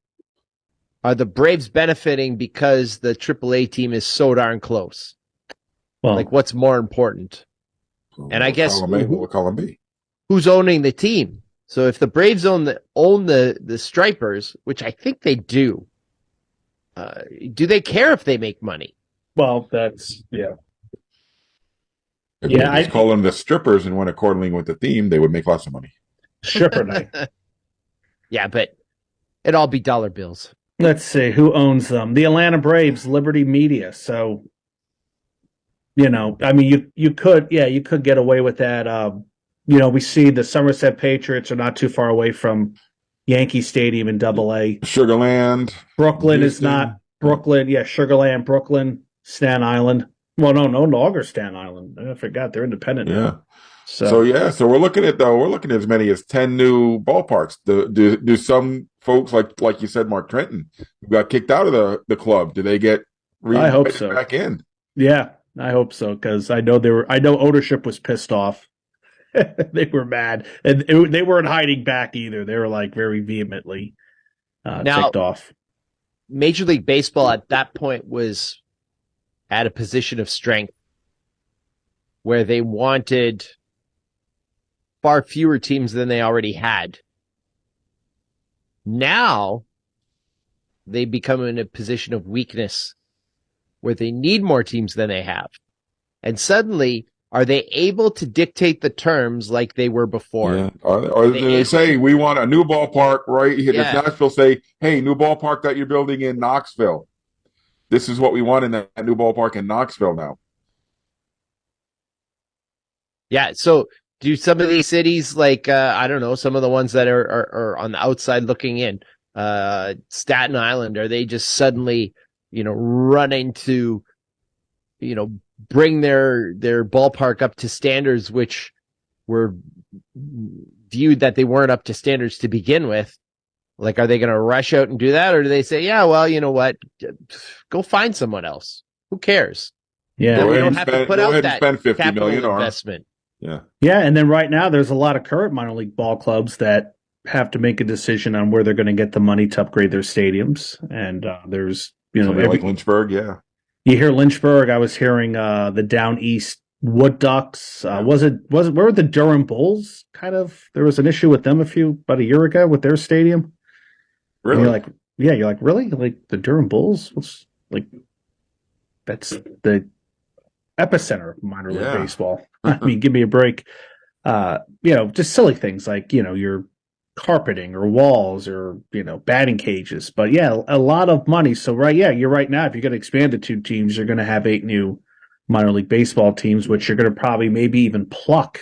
are the Braves benefiting because the AAA team is so darn close? Well, like, what's more important? And I guess we'll call them B. Who's owning the team? So if the Braves own the Stripers, which I think they do they care if they make money? Well, that's yeah. If they just call them the strippers and went accordingly with the theme, they would make lots of money. Stripper night. Yeah, but it'd all be dollar bills. Let's see who owns them. The Atlanta Braves, Liberty Media. So, I mean, you could get away with that. We see the Somerset Patriots are not too far away from Yankee Stadium in AA. Sugarland. Brooklyn Houston. Is not Brooklyn. Yeah, Sugarland, Brooklyn, Staten Island. Well, no longer Staten Island. I forgot they're independent now. So we're looking at as many as 10 new ballparks. Do some folks like you said, Mark Trenton, who got kicked out of the club, do they get I hope so. back in? Yeah, I hope so, because I know ownership was pissed off. They were mad, and they weren't hiding back either. They were like very vehemently ticked off. Major League Baseball at that point was at a position of strength where they wanted far fewer teams than they already had. Now they become in a position of weakness where they need more teams than they have. And suddenly, are they able to dictate the terms like they were before? Yeah. Or they say, we want a new ballpark right here. Does Nashville say, hey, new ballpark that you're building in Knoxville? This is what we want in that new ballpark in Knoxville now. Yeah, so do some of these cities, like, I don't know, some of the ones that are on the outside looking in, Staten Island, are they just suddenly, running to, bring their ballpark up to standards which were viewed that they weren't up to standards to begin with? Like, are they going to rush out and do that? Or do they say, yeah, well, you know what? Go find someone else. Who cares? Yeah. We don't have to put out that spend $50 capital million investment. Yeah. Yeah. And then right now there's a lot of current minor league ball clubs that have to make a decision on where they're going to get the money to upgrade their stadiums. And there's, like Lynchburg. Yeah. You hear Lynchburg. I was hearing the Down East Wood Ducks. Where were the Durham Bulls? There was an issue with them about a year ago with their stadium. Really? And you're like, really? Like the Durham Bulls? That's the epicenter of minor league baseball. I mean, give me a break. Just silly things like, your carpeting or walls or, batting cages. But yeah, a lot of money. So you're right now. If you're going to expand to 2 teams, you're going to have 8 new minor league baseball teams, which you're going to probably maybe even pluck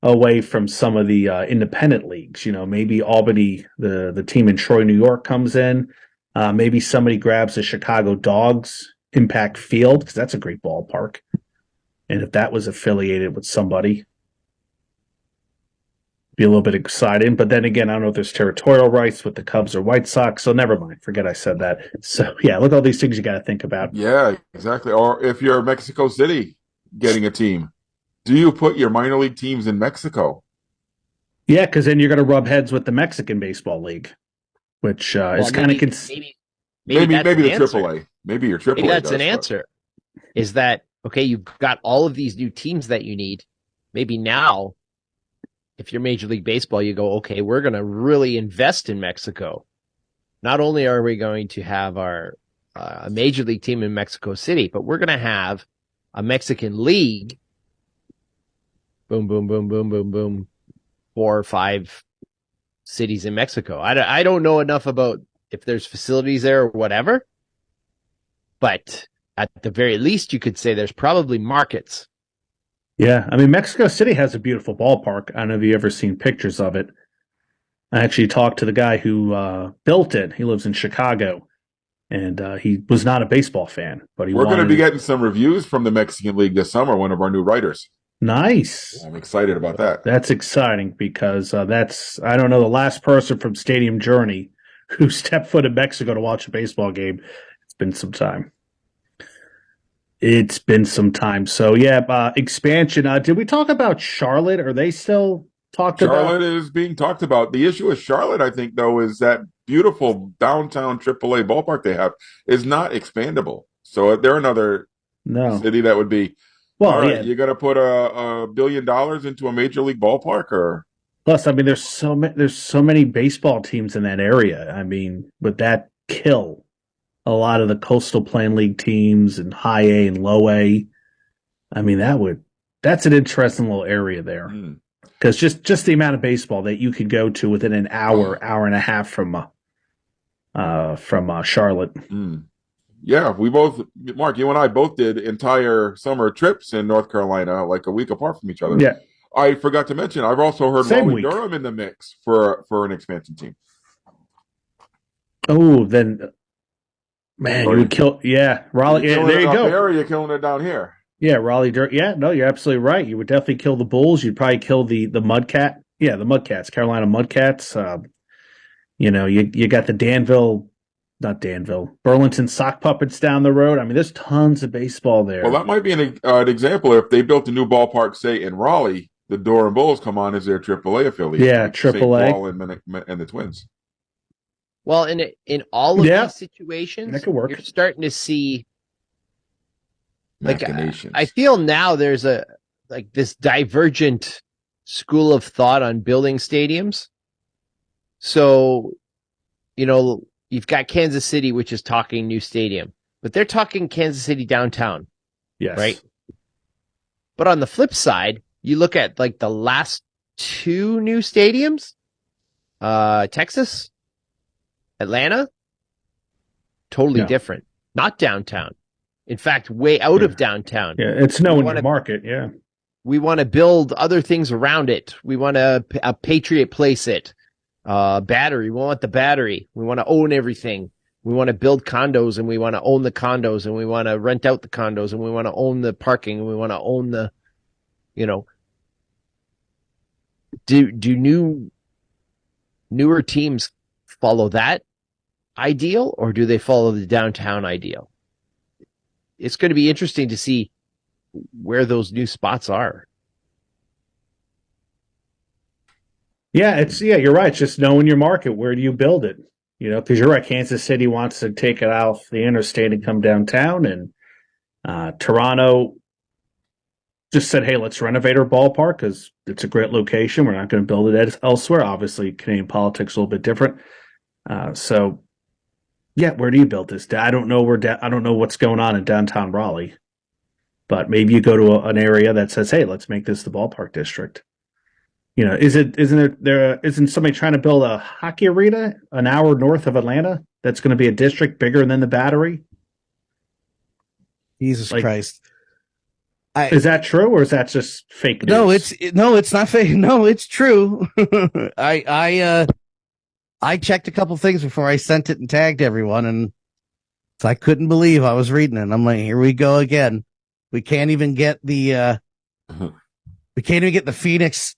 away from some of the independent leagues. Maybe Albany, the team in Troy, New York comes in. Maybe somebody grabs the Chicago Dogs Impact Field, because that's a great ballpark. And if that was affiliated with somebody, be a little bit exciting. But then again, I don't know if there's territorial rights with the Cubs or White Sox, so never mind. Forget I said that. So yeah, look at all these things you got to think about. Yeah, exactly. Or if you're Mexico City getting a team, do you put your minor league teams in Mexico? Yeah, because then you're going to rub heads with the Mexican Baseball League, which is kind of maybe the AAA. Maybe your AAA. Maybe that's an answer. Is that okay? You've got all of these new teams that you need. Maybe now, if you're Major League Baseball, you go, okay, we're going to really invest in Mexico. Not only are we going to have our a Major League team in Mexico City, but we're going to have a Mexican league. Boom, boom, boom, boom, boom, boom. 4 or 5 cities in Mexico. I don't know enough about if there's facilities there or whatever, but at the very least, you could say there's probably markets. Yeah, I mean, Mexico City has a beautiful ballpark. I don't know if you ever seen pictures of it. I actually talked to the guy who built it. He lives in Chicago, and he was not a baseball fan, but We're going to be getting some reviews from the Mexican League this summer. One of our new writers. Nice. I'm excited about that. That's exciting because that's, I don't know, the last person from Stadium Journey who stepped foot in Mexico to watch a baseball game. It's been some time. So, yeah, expansion. Did we talk about Charlotte? Are they still talked about? Charlotte is being talked about. The issue with Charlotte, I think, though, is that beautiful downtown AAA ballpark they have is not expandable. So they're another city that would be, well, all right, yeah. you're going to put $1 billion into a major league ballpark, or? Plus, I mean, there's so many baseball teams in that area. I mean, would that kill a lot of the Coastal Plain League teams and high A and low A? I mean, that's an interesting little area there. Because just the amount of baseball that you could go to within an hour and a half from Charlotte. Yeah, we both, Mark, you and I both did entire summer trips in North Carolina, like a week apart from each other. Yeah. I forgot to mention, I've also heard Raleigh Durham in the mix for an expansion team. Oh, then, man, you would kill. Yeah, Raleigh. Yeah, there you go. There, you're killing it down here. Yeah, Raleigh Durham. Yeah, no, you're absolutely right. You would definitely kill the Bulls. You'd probably kill the Mudcat. Yeah, the Mudcats, Carolina Mudcats. You got the Burlington Sock Puppets down the road. I mean, there's tons of baseball there. Well, that might be an example. If they built a new ballpark, say in Raleigh, the Durham Bulls come on as their AAA affiliate. Yeah, AAA. And the Twins. Well, in all of these situations, that could work. You're starting to see machinations. I feel now there's this divergent school of thought on building stadiums. So, you've got Kansas City, which is talking new stadium, but they're talking Kansas City downtown. Yes. Right. But on the flip side, you look at the last two new stadiums, Texas, Atlanta, totally different. Not downtown. In fact, way out of downtown. Yeah, it's in your market. Yeah. We want to build other things around it. We want to Patriot Place it. Battery. We want the Battery. We want to own everything. We want to build condos and we want to own the condos and we want to rent out the condos and we want to own the parking and we want to own the, do newer teams follow that ideal or do they follow the downtown ideal? It's going to be interesting to see where those new spots are. Yeah, you're right. It's just knowing your market. Where do you build it? Because you're right. Kansas City wants to take it off the interstate and come downtown, and Toronto just said, "Hey, let's renovate our ballpark because it's a great location. We're not going to build it elsewhere." Obviously, Canadian politics is a little bit different. So, yeah, where do you build this? I don't know I don't know what's going on in downtown Raleigh, but maybe you go to an area that says, "Hey, let's make this the ballpark district." Isn't somebody trying to build a hockey arena an hour north of Atlanta that's going to be a district bigger than the Battery? Jesus Christ. Is that true or is that just fake news? No, it's not fake. No, it's true. I checked a couple things before I sent it and tagged everyone, and I couldn't believe I was reading it. I'm like, here we go again. We can't even get the Phoenix,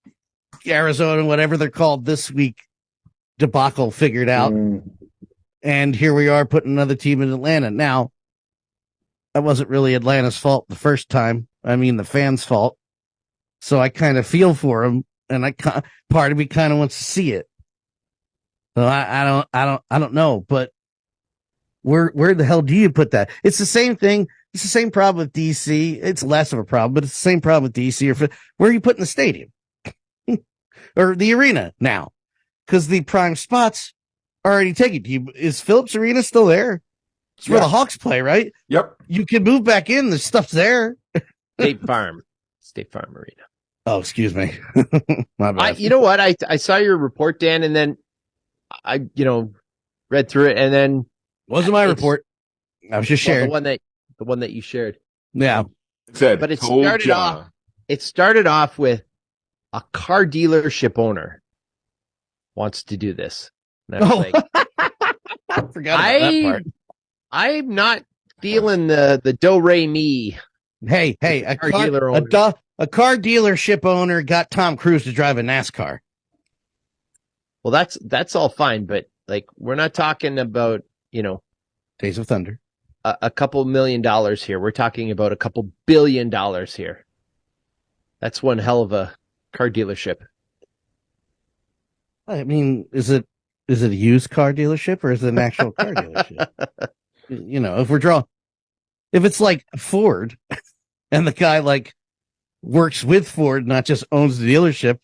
Arizona, whatever they're called this week debacle figured out. And here we are putting another team in Atlanta. Now, that wasn't really Atlanta's fault the first time. I mean, the fans' fault. So I kind of feel for them, and part of me kind of wants to see it. So I don't know, but where the hell do you put that? It's the same thing. It's the same problem with DC. It's less of a problem, but it's the same problem with DC. Where are you putting the stadium or the arena now? Because the prime spots are already taken. Is Phillips Arena still there? It's where the Hawks play, right? Yep. You can move back in. The stuff's there. State Farm Arena. Oh, excuse me. My bad. You know what? I saw your report, Dan, and then I read through it, and then Wasn't my report. I was just sharing. the one that you shared. Yeah. Said, But it told started ya. off. It started off with a car dealership owner wants to do this. And I was like, I forgot about that part. I'm not feeling the do re mi. Hey, a car car, dealer owner. a car dealership owner got Tom Cruise to drive a NASCAR. Well, that's all fine, but like we're not talking about Days of Thunder. a couple $1 million here. We're talking about a couple $1 billion here. That's one hell of a car dealership. I mean, is it a used car dealership or is it an actual car dealership? If it's like Ford and the guy like works with Ford, not just owns the dealership,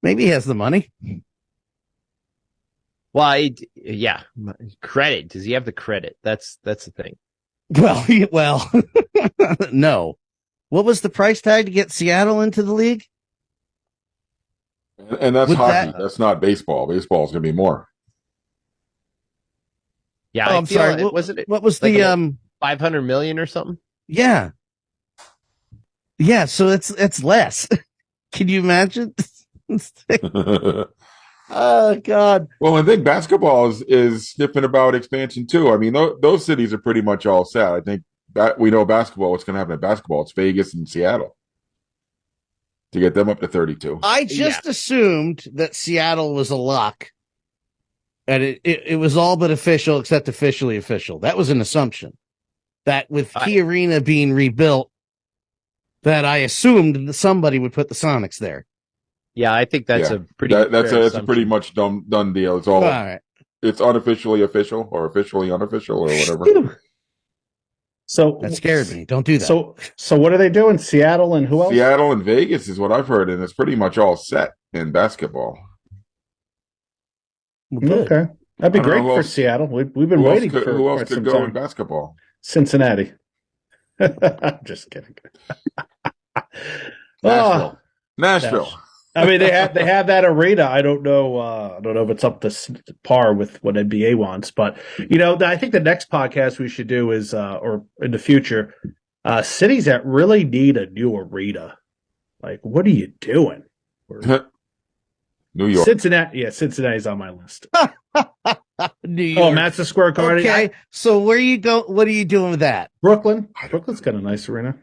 maybe he has the money. Well, credit. Does he have the credit? That's the thing. Well, no. What was the price tag to get Seattle into the league? And that's With hockey. that- That's not baseball. Baseball is going to be more. Yeah, I'm sorry. What was like the 500 million or something? Yeah. Yeah, so it's less. Can you imagine? Oh God. Well, I think basketball is sniffing about expansion too. I mean, those cities are pretty much all set. I think we know basketball. What's going to happen in basketball? It's Vegas and Seattle to get them up to 32. I just assumed that Seattle was a lock. And it was all but official except officially official. That was an assumption. That with Key Arena being rebuilt, that I assumed that somebody would put the Sonics there. Yeah, I think that's a pretty. That's a pretty much done deal. It's all right. It's unofficially official or officially unofficial or whatever. So that scared me. Don't do that. So what are they doing? Seattle and who else? Seattle and Vegas is what I've heard, and it's pretty much all set in basketball. Okay, that'd be great for Seattle. We've been waiting for who else quite could some go time. in basketball? Cincinnati. I'm just kidding. Nashville. I mean, they have that arena. I don't know if it's up to par with what NBA wants, but I think the next podcast we should do is, or in the future, cities that really need a new arena. Like, what are you doing? New York. Cincinnati. Yeah, Cincinnati's on my list. New York. Oh, Madison Square Garden. Okay, so where you go? What are you doing with that? Brooklyn. Brooklyn's got a nice arena.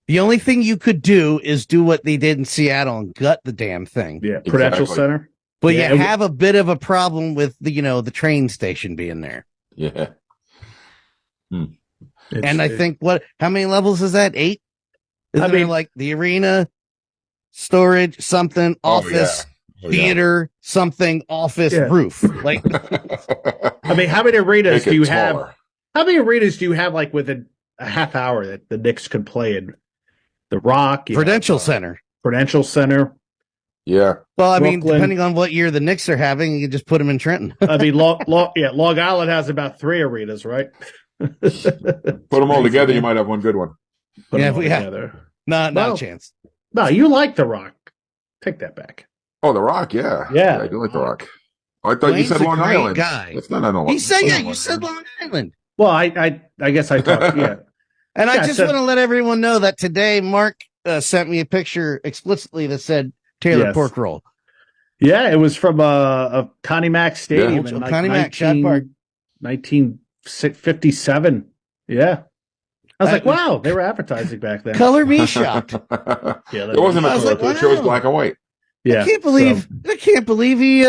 The only thing you could do is do what they did in Seattle and gut the damn thing. Yeah, Prudential Center. But you have a bit of a problem with the train station being there. Yeah. And I think how many levels is that? 8? Isn't there like the arena, storage, something, office, theater, something, office, roof. Like, I mean, how many arenas do you have? How many arenas do you have like within a half hour that the Knicks could play in? The Rock, Prudential Center. Prudential Center. Yeah. Well, I mean, depending on what year the Knicks are having, you can just put them in Trenton. I mean, Long Island has about 3 arenas, right? Put them all together, you might have one good one. Put them all together. Not a chance. No, you like The Rock. Take that back. Oh, The Rock, yeah. Yeah. I do like The Rock. I thought you said Long Island. Guy. It's not on He said, you said Long Island. Well, I guess I thought, yeah. And I just want to let everyone know that today Mark sent me a picture explicitly that said Taylor Pork Roll. Yeah, it was from a Connie Mack Stadium in Connie Mack Shad Park, 1957. Yeah, I was like, wow, they were advertising back then. Color me shocked. It wasn't a color picture; it was black and white. Yeah, I can't believe he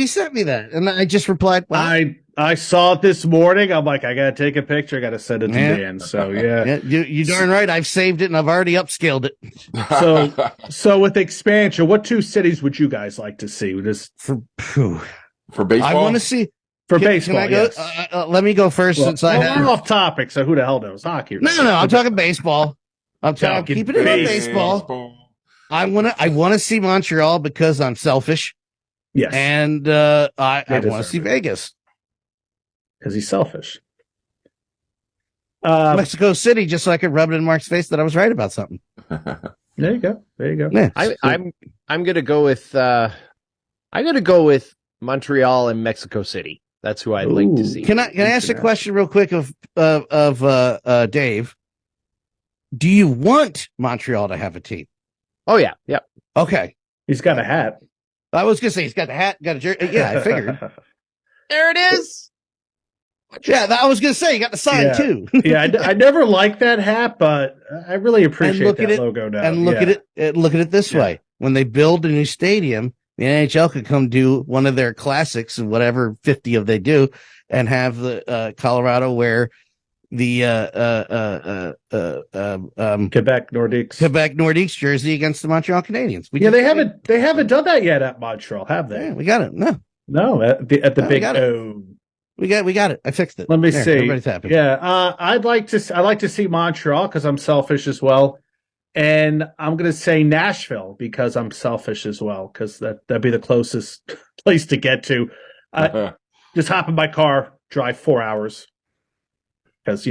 sent me that, and I just replied, "Wow." I saw it this morning. I'm like, I gotta take a picture. I gotta send it to Dan. So yeah, you darn right. I've saved it and I've already upscaled it. So with expansion, what 2 cities would you guys like to see? For baseball, I want to see baseball. Can I go? Yes. Let me go first since I'm off topic. So who the hell knows hockey? No. I'm talking baseball. I'm talking keeping it on baseball. I want to see Montreal because I'm selfish. Yes, and I want to see Vegas. Because he's selfish. Mexico City, just so I could rub it in Mark's face that I was right about something. There you go. There you go. Yeah. I'm gonna go with Montreal and Mexico City. That's who I'd like to Ooh. see. Can I ask a question real quick of Dave? Do you want Montreal to have a team? Oh yeah, yep. Okay. He's got a hat. I was gonna say he's got the hat, got a jersey. Yeah, I figured. There it is. Yeah, I was gonna say you got the sign too. Yeah, I never liked that hat, but I really appreciate that it, logo now. And look at it this way: when they build a new stadium, the NHL could come do one of their classics, whatever 50 of they do, and have the Colorado wear the Quebec Nordiques jersey against the Montreal Canadiens. They haven't done that yet at Montreal, have they? Yeah, we got it. No, at the big O. We got it. I fixed it. Let me see. Everybody's happy. Yeah, I'd like to see Montreal because I'm selfish as well, and I'm going to say Nashville because I'm selfish as well because that'd be the closest place to get to. Just hop in my car, drive 4 hours because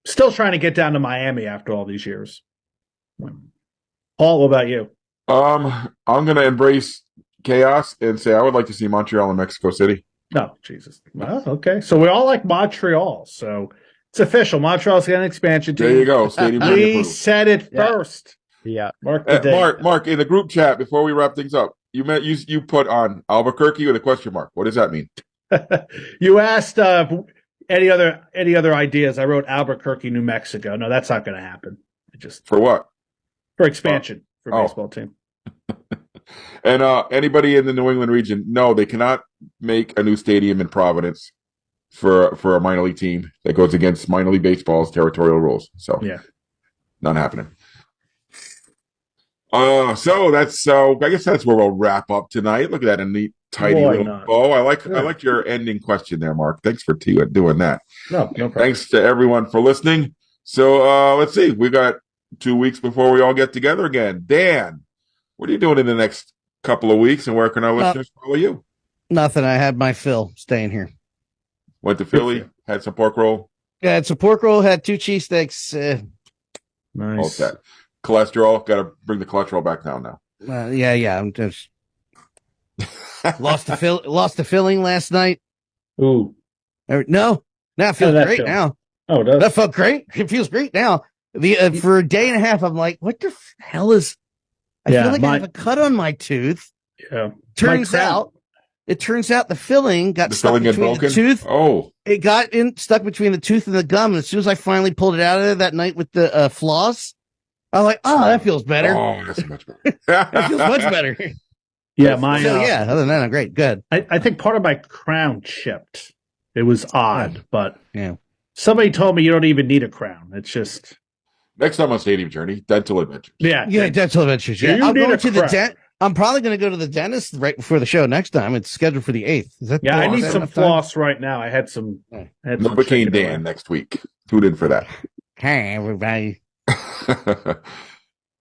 still trying to get down to Miami after all these years. Paul, what about you? I'm going to embrace chaos and say I would like to see Montreal and Mexico City. No, Jesus. Well, okay. So we all like Montreal. So it's official. Montreal's getting an expansion team. There you go. Stadium We said it first. Yeah. Mark the date. Mark, in the group chat before we wrap things up, you put on Albuquerque with a question mark. What does that mean? You asked any other ideas. I wrote Albuquerque, New Mexico. No, that's not going to happen. For what? For expansion for baseball team. And anybody in the New England region, no, they cannot make a new stadium in Providence for a minor league team that goes against minor league baseball's territorial rules. So not happening. So that's I guess that's where we'll wrap up tonight. Look at that, a neat, tidy little bow. I like your ending question there, Mark. Thanks for doing that. No problem. Thanks to everyone for listening. So let's see, we got 2 weeks before we all get together again. Dan, what are you doing in the next couple of weeks, and where can our listeners follow you? Nothing. I had my fill staying here. Went to Philly, had some pork roll. Yeah, had some pork roll, had 2 cheesesteaks. Nice. All set. Cholesterol, got to bring the cholesterol back down now. Yeah. I'm just lost the filling last night. Ooh. No, it feels great now. Oh, it does? That felt great. It feels great now. For a day and a half, I'm like, what the hell is? I feel like I have a cut on my tooth. Yeah. Turns out the filling got stuck between the tooth. Oh. It got stuck between the tooth and the gum. And as soon as I finally pulled it out of there that night with the floss, I'm like, oh, that feels better. Oh, that's much better. That feels much better. Yeah, other than that, I'm great. Good. I think part of my crown chipped. It was odd, but somebody told me you don't even need a crown. It's just next time on Stadium Journey, Dental Adventures. Yeah, Dental Adventures. Yeah, I'll go to the dent. I'm probably going to go to the dentist right before the show next time. It's scheduled for the 8th. I need some floss right now. I had some. Novocaine Dan next week. Tune in for that. Hey, everybody.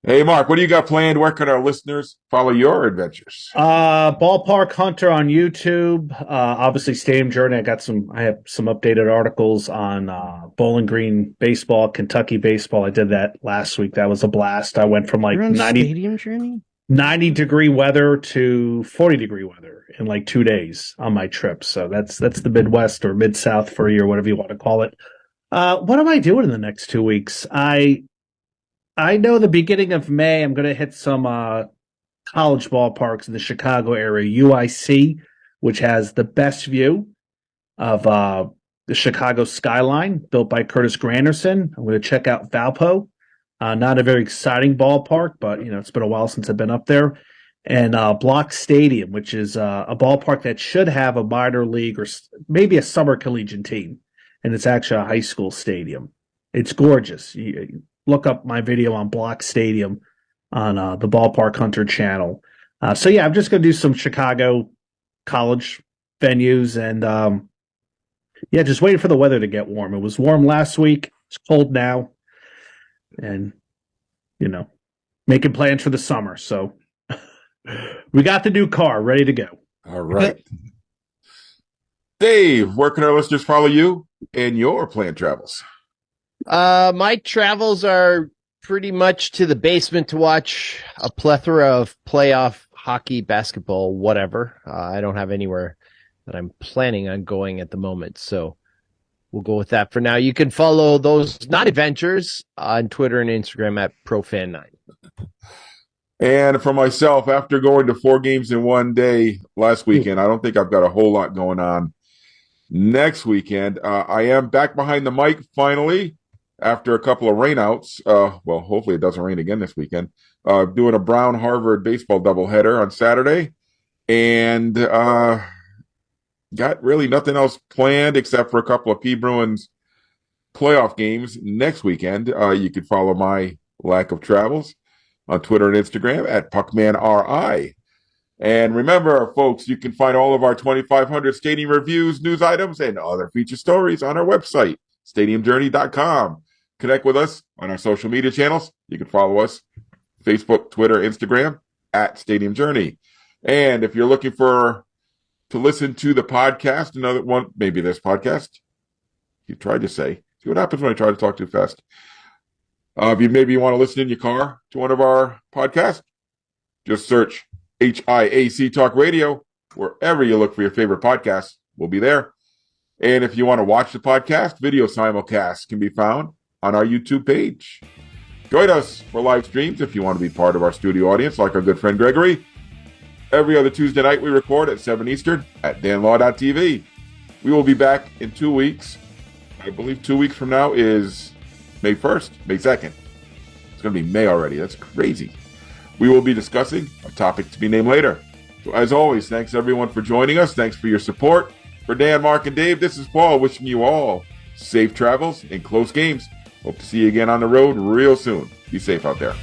Hey, Mark, what do you got planned? Where can our listeners follow your adventures? Ballpark Hunter on YouTube. Obviously, Stadium Journey. I have some updated articles on Bowling Green baseball, Kentucky baseball. I did that last week. That was a blast. I went from like 90-degree weather to 40-degree weather in like 2 days on my trip. So that's the Midwest or Mid-South for you or whatever you want to call it. What am I doing in the next 2 weeks? I know the beginning of May, I'm going to hit some college ballparks in the Chicago area, UIC, which has the best view of the Chicago skyline, built by Curtis Granderson. I'm going to check out Valpo. Not a very exciting ballpark, but it's been a while since I've been up there. And Block Stadium, which is a ballpark that should have a minor league or maybe a summer collegiate team, and it's actually a high school stadium. It's gorgeous. You look up my video on Block Stadium on the Ballpark Hunter channel. I'm just going to do some Chicago college venues and just waiting for the weather to get warm. It was warm last week. It's cold now. And, making plans for the summer. So we got the new car ready to go. All right. Dave, where can our listeners follow you and your planned travels? My travels are pretty much to the basement to watch a plethora of playoff hockey, basketball, whatever. I don't have anywhere that I'm planning on going at the moment, so we'll go with that for now. You can follow those not adventures on Twitter and Instagram at ProFan9. And for myself, after going to 4 games in one day last weekend, I don't think I've got a whole lot going on next weekend. I am back behind the mic finally after a couple of rainouts. Well, hopefully it doesn't rain again this weekend. Doing a Brown-Harvard baseball doubleheader on Saturday. And got really nothing else planned except for a couple of P. Bruins playoff games next weekend. You can follow my lack of travels on Twitter and Instagram at PuckmanRI. And remember, folks, you can find all of our 2,500 stadium reviews, news items, and other feature stories on our website, stadiumjourney.com. Connect with us on our social media channels. You can follow us, Facebook, Twitter, Instagram, at Stadium Journey. And if you're looking to listen to the podcast, another one, maybe this podcast, you tried to say, see what happens when I try to talk too fast. If you maybe want to listen in your car to one of our podcasts, just search HIAC Talk Radio wherever you look for your favorite podcasts. We'll be there. And if you want to watch the podcast, video simulcast can be found on our YouTube page. Join us for live streams if you want to be part of our studio audience, like our good friend Gregory. Every other Tuesday night we record at 7 Eastern at danlaw.tv. We will be back in 2 weeks. I believe 2 weeks from now is May 1st, May 2nd. It's going to be May already. That's crazy. We will be discussing a topic to be named later. So as always, thanks everyone for joining us. Thanks for your support. For Dan, Mark, and Dave, this is Paul wishing you all safe travels and close games. Hope to see you again on the road real soon. Be safe out there.